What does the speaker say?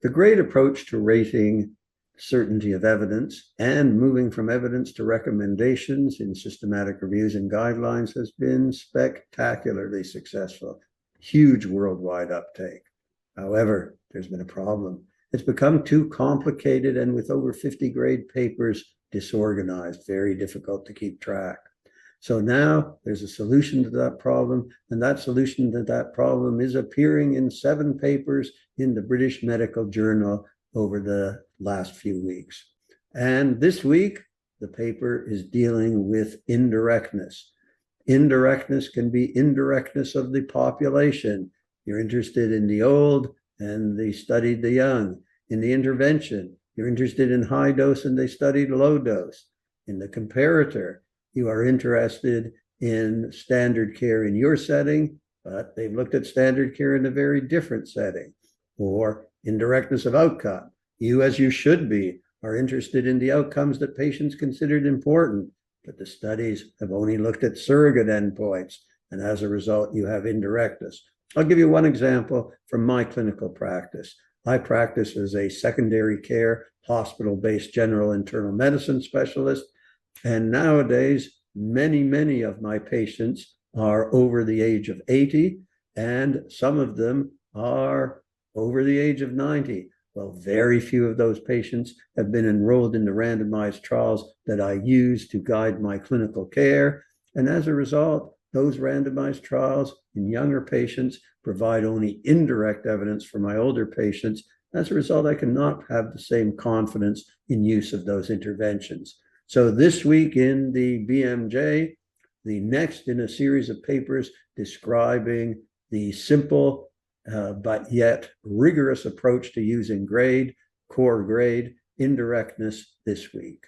The grade approach to rating certainty of evidence and moving from evidence to recommendations in systematic reviews and guidelines has been spectacularly successful. Huge worldwide uptake. However, there's been a problem. It's become too complicated and with over 50 grade papers, disorganized, very difficult to keep track. So now there's a solution to that problem, and that solution to that problem is appearing in 7 papers in the British Medical Journal over the last few weeks. And this week, the paper is dealing with indirectness. Indirectness can be indirectness of the population. You're interested in the old, and they studied the young. In the intervention, you're interested in high dose, and they studied low dose. In the comparator, you are interested in standard care in your setting, but they've looked at standard care in a very different setting. Or indirectness of outcome. You, as you should be, are interested in the outcomes that patients considered important, but the studies have only looked at surrogate endpoints, and as a result, you have indirectness. I'll give you one example from my clinical practice. I practice as a secondary care, hospital-based general internal medicine specialist, and nowadays, many of my patients are over the age of 80, and some of them are over the age of 90. Well, very few of those patients have been enrolled in the randomized trials that I use to guide my clinical care. And as a result, those randomized trials in younger patients provide only indirect evidence for my older patients. As a result, I cannot have the same confidence in use of those interventions. So this week in the BMJ, the next in a series of papers describing the simple but yet rigorous approach to using grade, core grade, indirectness this week.